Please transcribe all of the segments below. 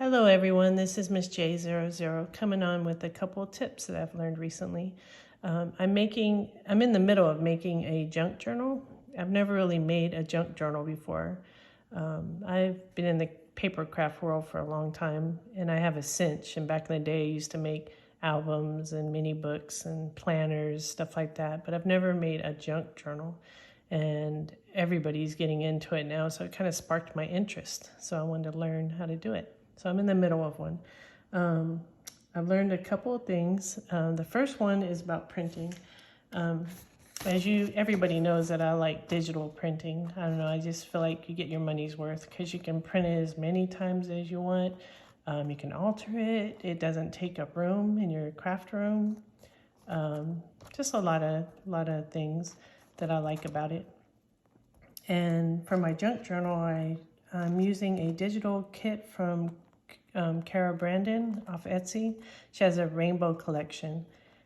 Hello everyone, this is Miss J00 coming on with a couple of tips that I've learned recently. I'm in the middle of making a junk journal. I've never really made a junk journal before. I've been in the paper craft world for a long time and I have a cinch, and back in the day I used to make albums and mini books and planners, stuff like that, but I've never made a junk journal. And everybody's getting into it now, so it kind of sparked my interest. So I wanted to learn how to do it. So I'm in the middle of one. I've learned a couple of things. The first one is about printing. Everybody knows that I like digital printing. I don't know, I just feel like you get your money's worth because you can print it as many times as you want. You can alter it. It doesn't take up room in your craft room. Just a lot of things that I like about it. And for my junk journal, I'm using a digital kit from Cara off Etsy. She has a rainbow collection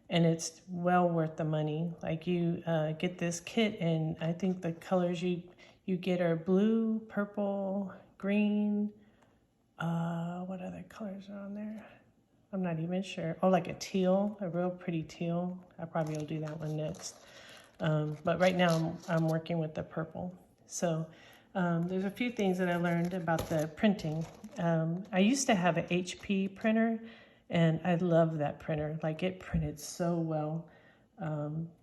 and it's well worth the money. Like you get this kit and I think the colors you get are blue, purple, green. What other colors are on there? I'm not even sure. Oh, like a teal, a real pretty teal. I probably will do that one next. But right now I'm working with the purple. So there's a few things that I learned about the printing. I used to have an HP printer and I love that printer. Like it printed so well.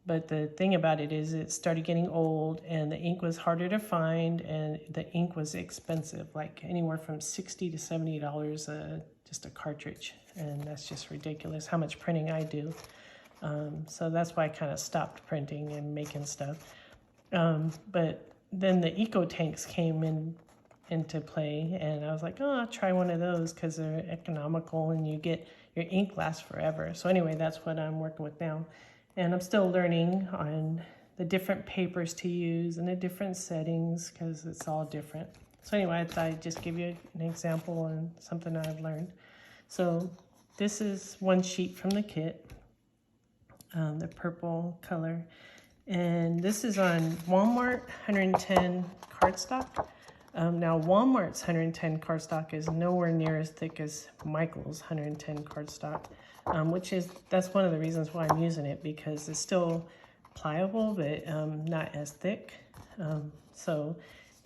But the thing about it is it started getting old and the ink was harder to find and the ink was expensive, like anywhere from $60 to $70 just a cartridge. And that's just ridiculous how much printing I do. So that's why I kind of stopped printing and making stuff. But then the eco tanks came into play and I was like, oh, I'll try one of those because they're economical and you get your ink lasts forever. So anyway, that's what I'm working with now. And I'm still learning on the different papers to use and the different settings because it's all different. So anyway, I thought I'd just give you an example and something I've learned. So this is one sheet from the kit, the purple color. And this is on Walmart 110 cardstock. Now Walmart's 110 cardstock is nowhere near as thick as Michael's 110 cardstock, that's one of the reasons why I'm using it, because it's still pliable, but not as thick. So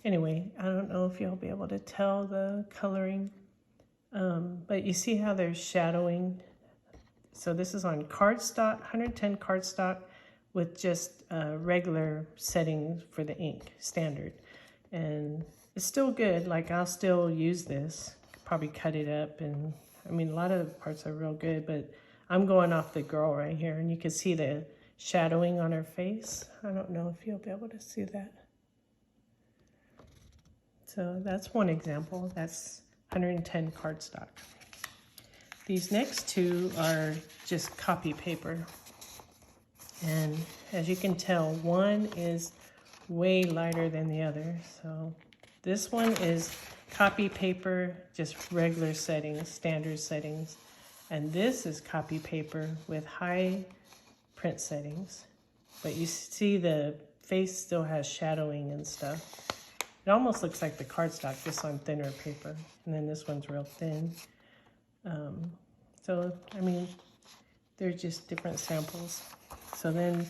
anyway, I don't know if you'll be able to tell the coloring, but you see how there's shadowing. So this is on cardstock, 110 cardstock, with just regular settings for the ink, standard. And it's still good, like I'll still use this, probably cut it up, and I mean, a lot of the parts are real good, but I'm going off the girl right here, and you can see the shadowing on her face. I don't know if you'll be able to see that. So that's one example, that's 110 cardstock. These next two are just copy paper. And as you can tell, one is way lighter than the other. So this one is copy paper, just regular settings, standard settings. And this is copy paper with high print settings. But you see the face still has shadowing and stuff. It almost looks like the cardstock, just on thinner paper. And then this one's real thin. So, I mean, they're just different samples. So then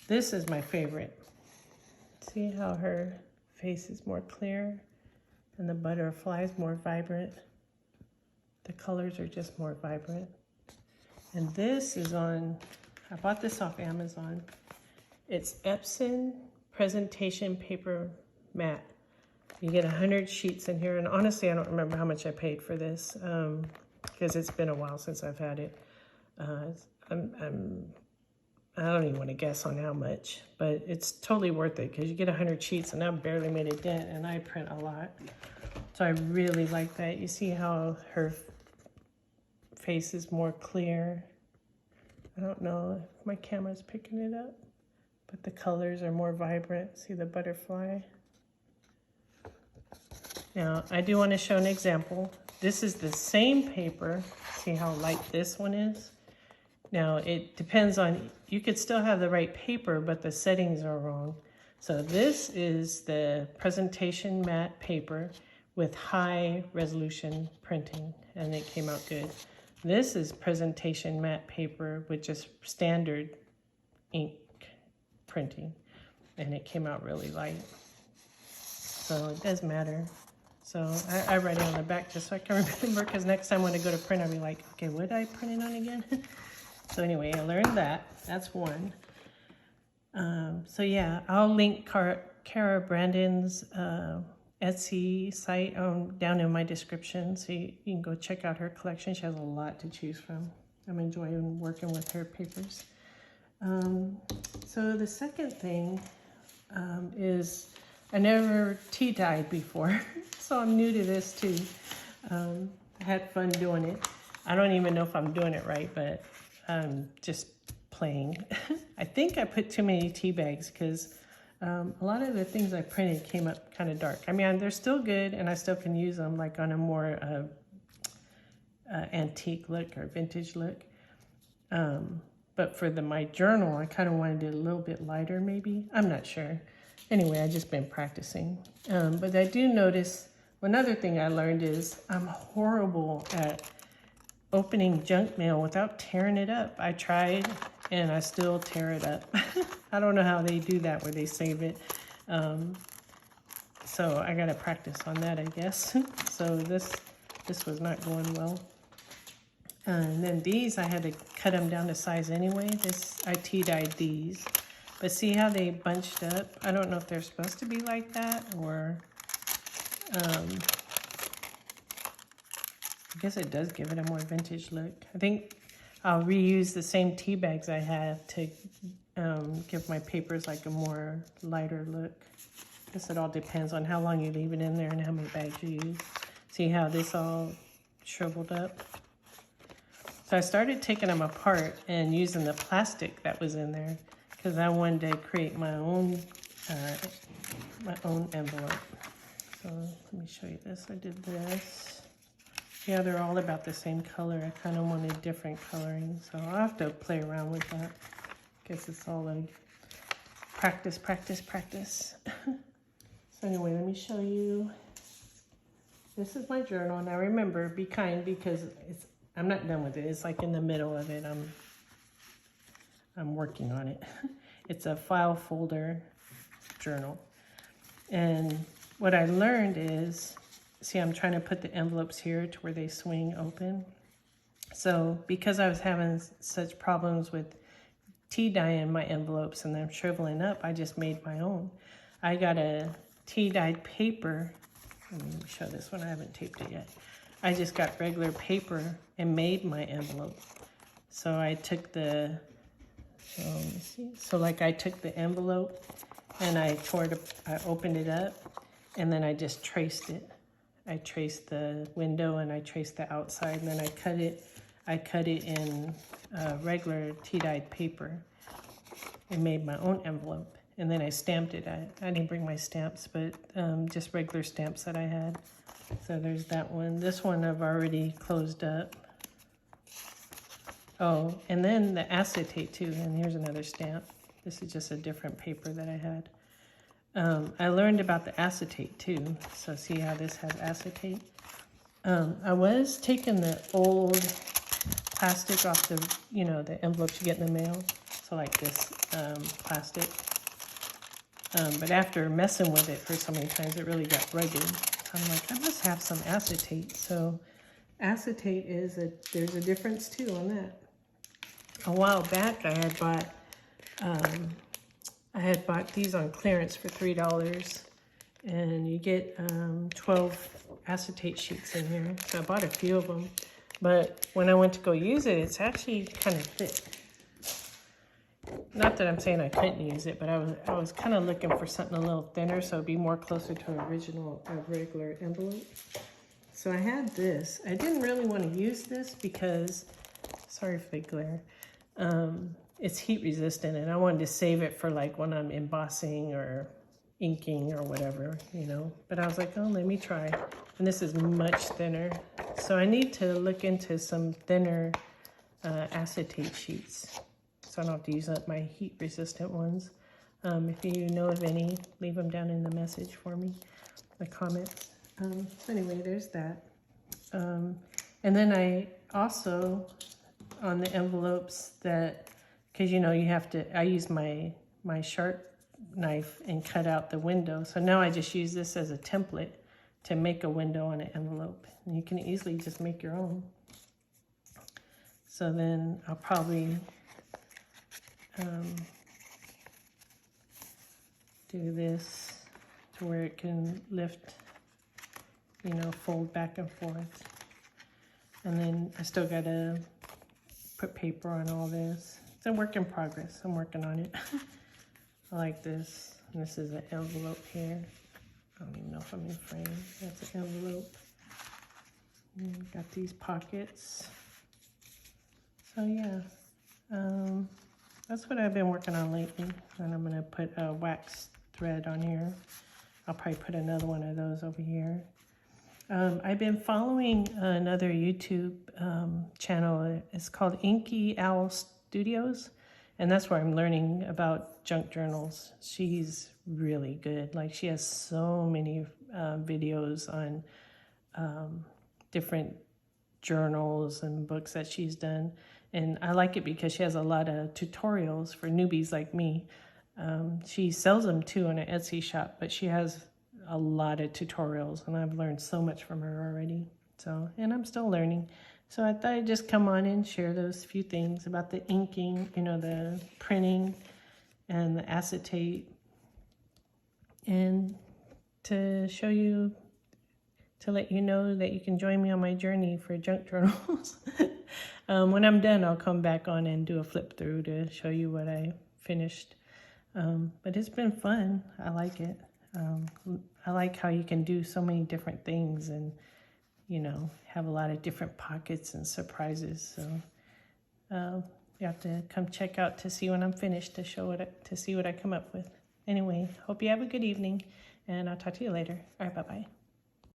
this is my favorite. See how her face is more clear and the butterfly is more vibrant. The colors are just more vibrant. And this is I bought this off Amazon. It's Epson Presentation Paper Matte. You get 100 sheets in here. And honestly, I don't remember how much I paid for this because it's been a while since I've had it. I don't even want to guess on how much, but it's totally worth it because you get 100 sheets and I've barely made a dent and I print a lot. So I really like that. You see how her face is more clear. I don't know if my camera's picking it up, but the colors are more vibrant. See the butterfly? Now, I do want to show an example. This is the same paper. See how light this one is? Now, it depends on, you could still have the right paper, but the settings are wrong. So this is the presentation matte paper with high resolution printing, and it came out good. This is presentation matte paper with just standard ink printing, and it came out really light. So it does matter. So I write it on the back just so I can remember, because next time when I go to print, I'll be like, okay, what did I print it on again? So anyway, I learned that. That's one. So yeah, I'll link Cara Brandon's Etsy site down in my description, so you can go check out her collection. She has a lot to choose from. I'm enjoying working with her papers. So the second thing is I never tea dyed before, so I'm new to this too. I had fun doing it. I don't even know if I'm doing it right, but I'm just playing. I think I put too many tea bags because a lot of the things I printed came up kind of dark. I mean, they're still good and I still can use them like on a more antique look or vintage look. But for my journal, I kind of wanted it a little bit lighter maybe. I'm not sure. Anyway, I've just been practicing. But I do notice, another thing I learned is I'm horrible at opening junk mail without tearing it up. I tried and I still tear it up. I don't know how they do that where they save it. So I gotta practice on that, I guess. So this was not going well. And then these, I had to cut them down to size anyway. I tea dyed these. But see how they bunched up? I don't know if they're supposed to be like that or... I guess it does give it a more vintage look. I think I'll reuse the same tea bags I have to give my papers like a more lighter look. I guess it all depends on how long you leave it in there and how many bags you use. See how this all shriveled up? So I started taking them apart and using the plastic that was in there because I wanted to create my own envelope. So let me show you this. I did this. Yeah, they're all about the same color. I kind of wanted different coloring, so I'll have to play around with that. Guess it's all like practice, practice, practice. So anyway, let me show you. This is my journal. Now remember, be kind because I'm not done with it. It's like in the middle of it. I'm working on it. It's a file folder journal. And what I learned is, see, I'm trying to put the envelopes here to where they swing open. So because I was having such problems with tea dyeing my envelopes and them shriveling up, I just made my own. I got a tea dyed paper. Let me show this one. I haven't taped it yet. I just got regular paper and made my envelope. So I took the, let me see. So like I took the envelope and I opened it up and then I just traced it. I traced the window and I traced the outside and then I cut it in regular tea-dyed paper and made my own envelope. And then I stamped it. I didn't bring my stamps, but just regular stamps that I had. So there's that one. This one I've already closed up. Oh, and then the acetate too. And here's another stamp. This is just a different paper that I had. I learned about the acetate too. So see how this has acetate? I was taking the old plastic off the, the envelopes you get in the mail. So like this plastic. But after messing with it for so many times, it really got rugged. So I'm like, I must have some acetate. So acetate there's a difference too on that. A while back, I had bought these on clearance for $3, and you get 12 acetate sheets in here. So I bought a few of them, but when I went to go use it, it's actually kind of thick. Not that I'm saying I couldn't use it, but I was kind of looking for something a little thinner, so it'd be more closer to a regular envelope. So I had this. I didn't really want to use this because, sorry for the glare, it's heat resistant, and I wanted to save it for like when I'm embossing or inking or whatever, But I was like, oh, let me try. And this is much thinner. So I need to look into some thinner acetate sheets, so I don't have to use up my heat resistant ones. If you know of any, leave them down in the message for me, the comments. So anyway, there's that. And then I also, on the envelopes that, because you know you have to, I use my sharp knife and cut out the window. So now I just use this as a template to make a window on an envelope. And you can easily just make your own. So then I'll probably do this to where it can lift, you know, fold back and forth. And then I still gotta put paper on all this. It's a work in progress. I'm working on it. I like this. And this is an envelope here. I don't even know if I'm in frame. That's an envelope. And got these pockets. So yeah, that's what I've been working on lately. And I'm gonna put a wax thread on here. I'll probably put another one of those over here. I've been following another YouTube channel. It's called Inky Owl Studios. And that's where I'm learning about junk journals. She's really good. Like, she has so many videos on different journals and books that she's done. And I like it because she has a lot of tutorials for newbies like me. She sells them too in an Etsy shop, but she has a lot of tutorials, and I've learned so much from her already. So, and I'm still learning. So I thought I'd just come on and share those few things about the inking, you know, the printing and the acetate, and to show you, to let you know that you can join me on my journey for junk journals. When I'm done, I'll come back on and do a flip through to show you what I finished. But it's been fun. I like it. I like how you can do so many different things and, you know, have a lot of different pockets and surprises. So you have to come check out to see when I'm finished to see what I come up with. Anyway, hope you have a good evening, and I'll talk to you later. All right, bye-bye.